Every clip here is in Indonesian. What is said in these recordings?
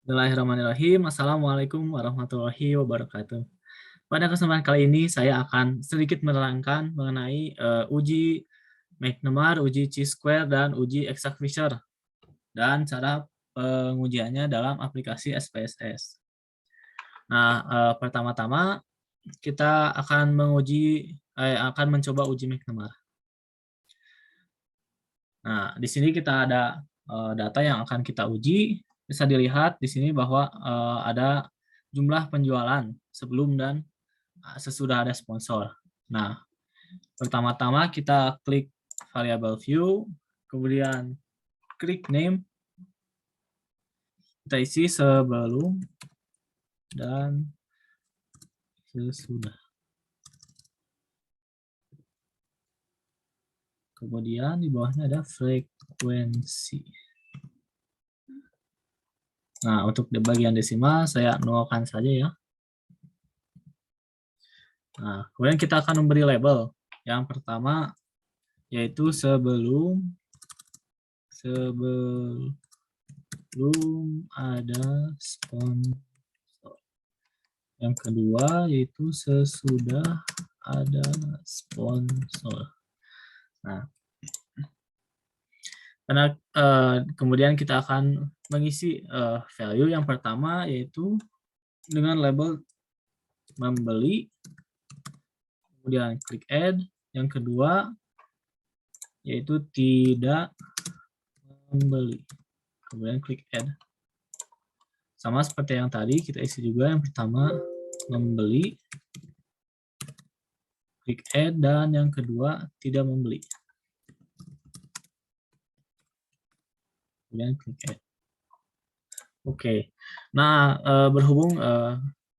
Bismillahirrahmanirrahim. Assalamualaikum warahmatullahi wabarakatuh. Pada kesempatan kali ini saya akan sedikit menerangkan mengenai uji McNemar, uji chi-square, dan uji Exact-Fisher dan cara pengujiannya dalam aplikasi SPSS. Nah, pertama-tama kita akan mencoba uji McNemar. Nah, di sini kita ada data yang akan kita uji. Bisa dilihat di sini bahwa ada jumlah penjualan sebelum dan sesudah ada sponsor. Nah, pertama-tama kita klik variable view, kemudian klik name, kita isi sebelum dan sesudah. Kemudian di bawahnya ada frekuensi. Nah, untuk di bagian desimal saya nolkan saja ya. Nah, kemudian kita akan memberi label. Yang pertama yaitu sebelum ada sponsor. Yang kedua yaitu sesudah ada sponsor. Nah, karena kemudian kita akan mengisi value yang pertama yaitu dengan label membeli, kemudian klik add. Yang kedua yaitu tidak membeli, kemudian klik add. Sama seperti yang tadi, kita isi juga yang pertama membeli, klik add, dan yang kedua tidak membeli, kemudian klik add. Oke, nah berhubung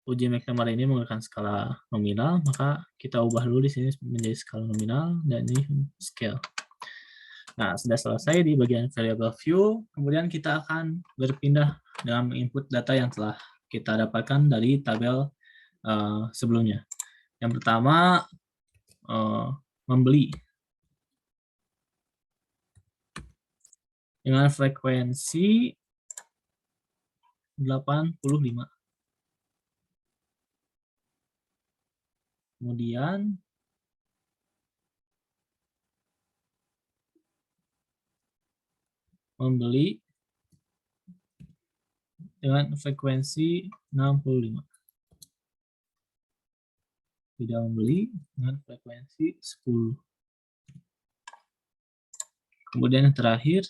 uji McNemar ini menggunakan skala nominal, maka kita ubah dulu di sini menjadi skala nominal dan ini scale. Nah, sudah selesai di bagian variable view, kemudian kita akan berpindah dalam input data yang telah kita dapatkan dari tabel sebelumnya. Yang pertama, membeli. Dengan frekuensi 85. Kemudian membeli dengan frekuensi 65. Tidak membeli dengan frekuensi 10. Kemudian yang terakhir,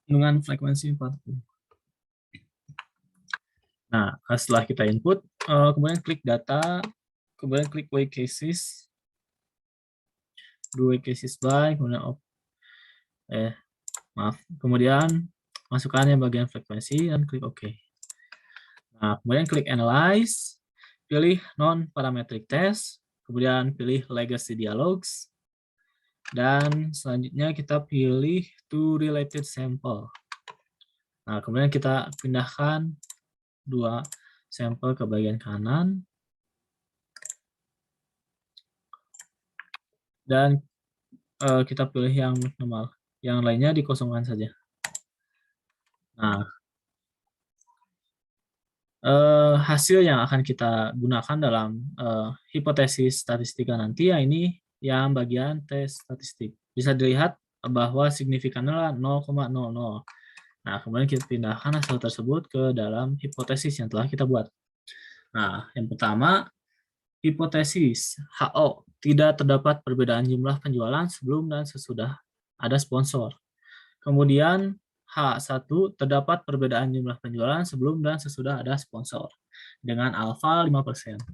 dengan frekuensi 40. Nah, setelah kita input, kemudian klik data, kemudian klik weigh cases, do weigh cases by, kemudian kemudian masukkan yang bagian frekuensi dan klik OK. Nah, kemudian klik analyze, pilih non-parametric test, kemudian pilih legacy dialogues, dan selanjutnya kita pilih to related sample. Nah, kemudian kita pindahkan 2 sampel ke bagian kanan, dan kita pilih yang normal, yang lainnya dikosongkan saja. Nah, hasil yang akan kita gunakan dalam hipotesis statistika nanti ya ini yang bagian tes statistik. Bisa dilihat bahwa signifikannya adalah 0,00. Nah, kemudian kita pindahkan hasil tersebut ke dalam hipotesis yang telah kita buat. Nah, yang pertama, hipotesis HO, tidak terdapat perbedaan jumlah penjualan sebelum dan sesudah ada sponsor. Kemudian H1, terdapat perbedaan jumlah penjualan sebelum dan sesudah ada sponsor dengan alfa 5%.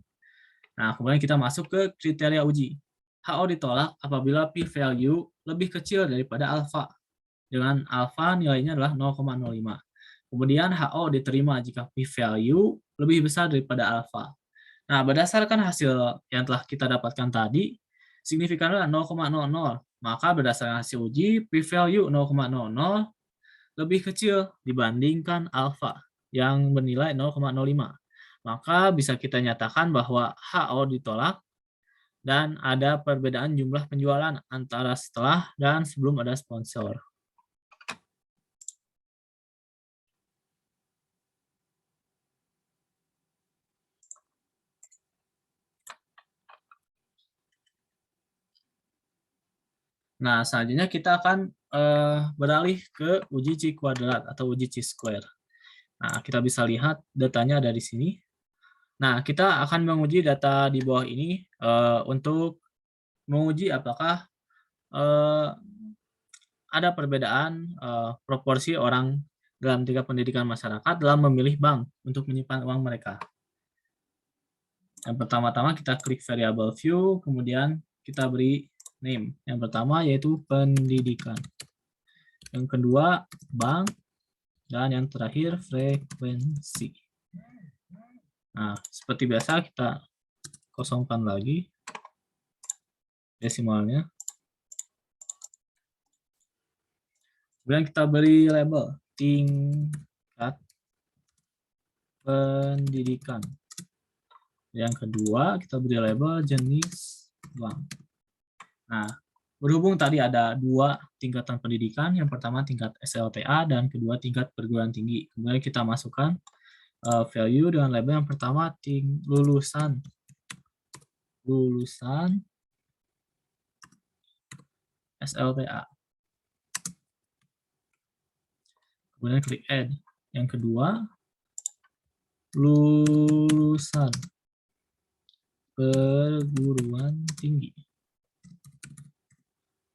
Nah, kemudian kita masuk ke kriteria uji. HO ditolak apabila p-value lebih kecil daripada alfa. Dengan alfa nilainya adalah 0,05. Kemudian HO diterima jika p-value lebih besar daripada alfa. Nah, berdasarkan hasil yang telah kita dapatkan tadi, signifikannya 0,00. Maka berdasarkan hasil uji, p-value 0,00 lebih kecil dibandingkan alfa yang bernilai 0,05. Maka bisa kita nyatakan bahwa HO ditolak dan ada perbedaan jumlah penjualan antara setelah dan sebelum ada sponsor. Nah, selanjutnya kita akan beralih ke uji C kuadrat atau uji C square. Nah, kita bisa lihat datanya ada di sini. Nah, kita akan menguji data di bawah ini untuk menguji apakah eh, ada perbedaan proporsi orang dalam tingkat pendidikan masyarakat dalam memilih bank untuk menyimpan uang mereka. Yang pertama-tama kita klik variable view, kemudian kita beri name. Yang pertama yaitu pendidikan. Yang kedua bank, dan yang terakhir frekuensi. Nah, seperti biasa kita kosongkan lagi desimalnya. Kemudian kita beri label tingkat pendidikan. Yang kedua kita beri label jenis bank. Nah, berhubung tadi ada dua tingkatan pendidikan, yang pertama tingkat SLTA dan kedua tingkat perguruan tinggi. Kemudian kita masukkan value dengan label yang pertama lulusan SLTA. Kemudian klik add. Yang kedua, lulusan perguruan tinggi.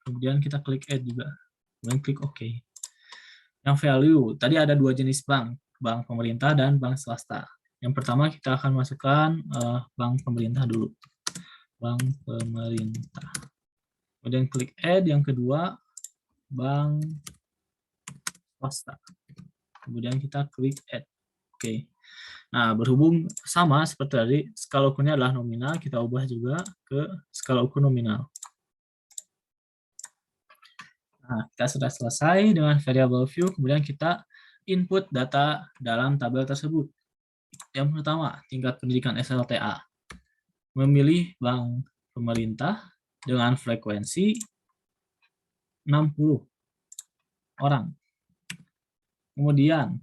Kemudian kita klik add juga. Kemudian klik OK. Yang value, tadi ada dua jenis bank, bank pemerintah dan bank swasta. Yang pertama kita akan masukkan bank pemerintah dulu. Bank pemerintah. Kemudian klik add. Yang kedua, bank swasta. Kemudian kita klik add. Oke. Nah, berhubung sama seperti tadi, skala ukurnya adalah nominal, kita ubah juga ke skala ukur nominal. Nah, kita sudah selesai dengan variable view, kemudian kita input data dalam tabel tersebut. Yang pertama, tingkat pendidikan SLTA. Memilih bank pemerintah dengan frekuensi 60 orang. Kemudian,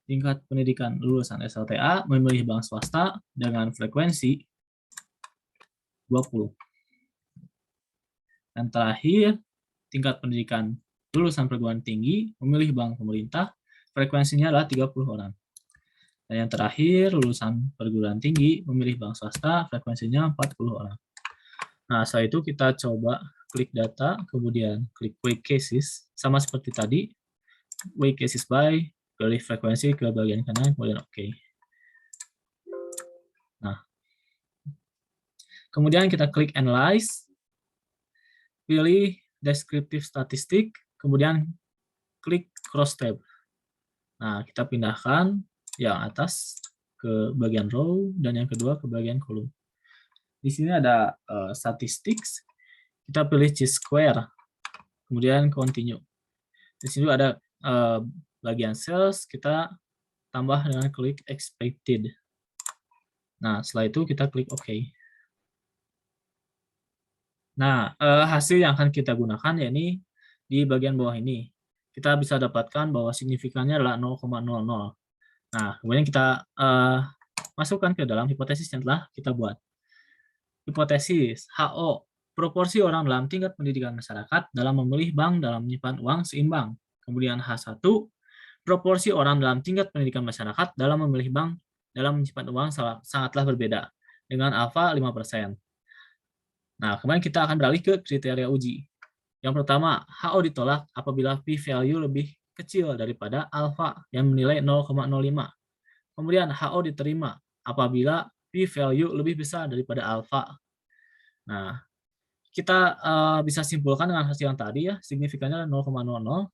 tingkat pendidikan lulusan SLTA memilih bank swasta dengan frekuensi 20. Dan terakhir, tingkat pendidikan lulusan perguruan tinggi memilih bank pemerintah, frekuensinya adalah 30 orang. Dan yang terakhir, lulusan perguruan tinggi memilih bank swasta, frekuensinya 40 orang. Nah, setelah itu kita coba klik data, kemudian klik weight cases, sama seperti tadi, weight cases by, pilih frekuensi ke bagian kanan, kemudian OK. Nah, kemudian kita klik analyze, pilih descriptive statistik, kemudian klik cross tab. Nah, kita pindahkan yang atas ke bagian row dan yang kedua ke bagian kolom. Di sini ada statistics, kita pilih chi-square, kemudian continue. Di sini ada bagian sales, kita tambah dengan klik expected. Nah, setelah itu kita klik OK. Nah, hasil yang akan kita gunakan yakni di bagian bawah ini. Kita bisa dapatkan bahwa signifikannya adalah 0,00. Nah, kemudian kita masukkan ke dalam hipotesis yang telah kita buat. Hipotesis HO, proporsi orang dalam tingkat pendidikan masyarakat dalam memilih bank dalam menyimpan uang seimbang. Kemudian H1, proporsi orang dalam tingkat pendidikan masyarakat dalam memilih bank dalam menyimpan uang sangatlah berbeda, dengan alfa 5%. Nah, kemudian kita akan beralih ke kriteria uji. Yang pertama, HO ditolak apabila p-value lebih kecil daripada alfa yang menilai 0,05. Kemudian HO diterima apabila p-value lebih besar daripada alfa. Nah, kita bisa simpulkan dengan hasil yang tadi ya, signifikannya 0,00.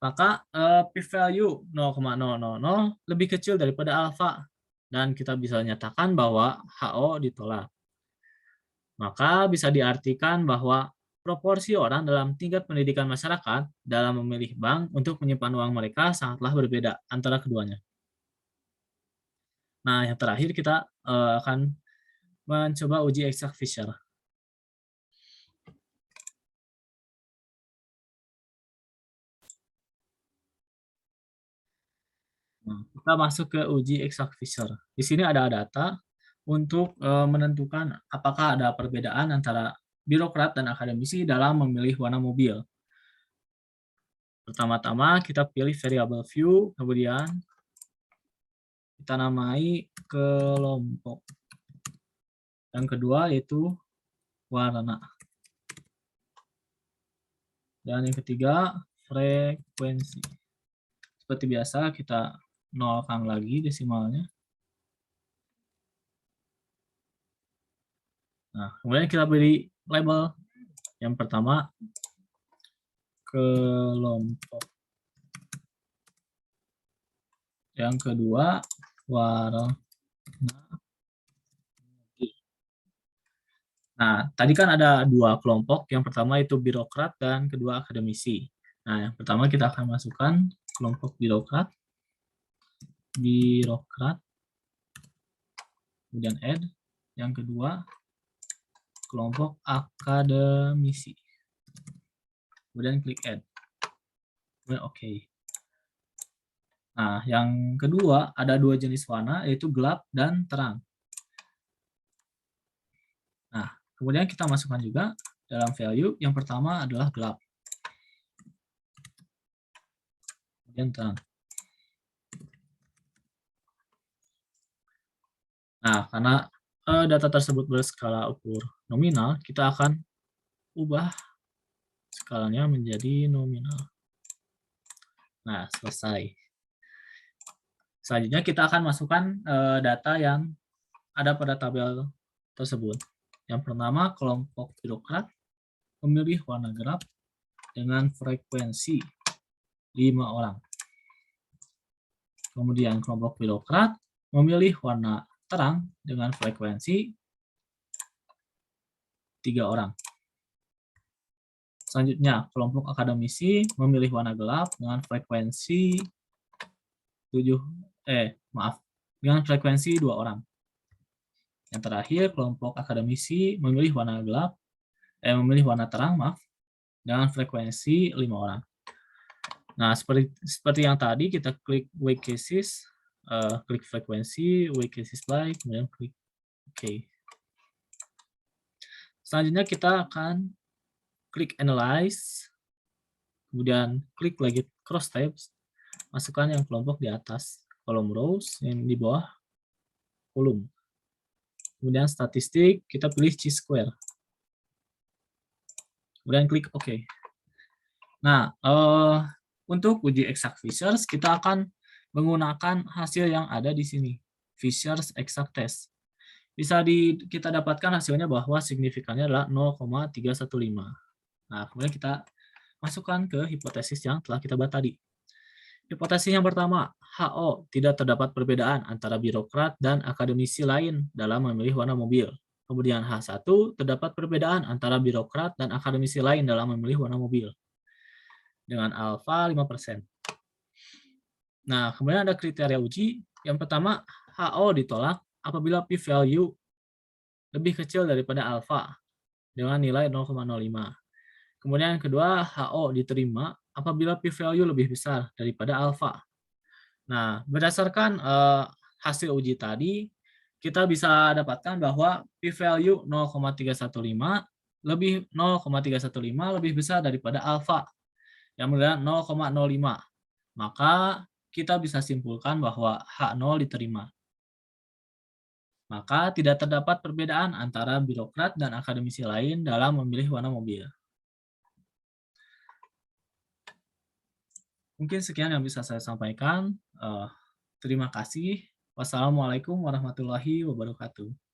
Maka p-value 0,000 lebih kecil daripada alfa. Dan kita bisa nyatakan bahwa HO ditolak. Maka bisa diartikan bahwa proporsi orang dalam tingkat pendidikan masyarakat dalam memilih bank untuk menyimpan uang mereka sangatlah berbeda antara keduanya. Nah, yang terakhir kita akan mencoba uji exact Fisher. Nah, kita masuk ke uji exact Fisher. Di sini ada data untuk menentukan apakah ada perbedaan antara birokrat dan akademisi dalam memilih warna mobil. Pertama-tama kita pilih variable view, kemudian kita namai kelompok. Yang kedua yaitu warna. Dan yang ketiga frekuensi. Seperti biasa kita nolkan lagi desimalnya. Nah, kemudian kita beri label. Yang pertama kelompok. Yang kedua warna. Nah, tadi kan ada dua kelompok. Yang pertama itu birokrat dan kedua akademisi. Nah, yang pertama kita akan masukkan kelompok birokrat, kemudian add. Yang kedua kelompok akademisi. Kemudian klik add. Kemudian oke. Nah, yang kedua ada dua jenis warna yaitu gelap dan terang. Nah, kemudian kita masukkan juga dalam value. Yang pertama adalah gelap. Kemudian terang. Nah, karena data tersebut berskala ukur nominal, kita akan ubah skalanya menjadi nominal. Nah, selesai. Selanjutnya kita akan masukkan data yang ada pada tabel tersebut. Yang pertama, kelompok birokrat memilih warna gelap dengan frekuensi 5 orang. Kemudian kelompok birokrat memilih warna terang dengan frekuensi 3 orang. Selanjutnya, kelompok akademisi memilih warna gelap dengan frekuensi dengan frekuensi 2 orang. Yang terakhir, kelompok akademisi memilih warna terang, dengan frekuensi 5 orang. Nah, seperti yang tadi, kita klik weak cases, klik frekuensi, weak cases by, kemudian klik OK. Selanjutnya kita akan klik analyze, kemudian klik lagi cross tabs, masukkan yang kelompok di atas kolom rows, yang di bawah kolom. Kemudian statistik, kita pilih chi-square. Kemudian klik OK. Nah, untuk uji exact features, kita akan menggunakan hasil yang ada di sini, features exact test. Bisa kita dapatkan hasilnya bahwa signifikannya adalah 0,315. Nah, kemudian kita masukkan ke hipotesis yang telah kita buat tadi. Hipotesis yang pertama, HO, tidak terdapat perbedaan antara birokrat dan akademisi lain dalam memilih warna mobil. Kemudian H1, terdapat perbedaan antara birokrat dan akademisi lain dalam memilih warna mobil. Dengan alfa 5%. Nah, kemudian ada kriteria uji. Yang pertama, HO ditolak apabila p-value lebih kecil daripada alfa dengan nilai 0,05. Kemudian yang kedua, HO diterima apabila p-value lebih besar daripada alfa. Nah, berdasarkan hasil uji tadi, kita bisa dapatkan bahwa p-value 0,315 lebih besar daripada alfa yang bernilai 0,05. Maka kita bisa simpulkan bahwa H0 diterima. Maka tidak terdapat perbedaan antara birokrat dan akademisi lain dalam memilih warna mobil. Mungkin sekian yang bisa saya sampaikan. Terima kasih. Wassalamualaikum warahmatullahi wabarakatuh.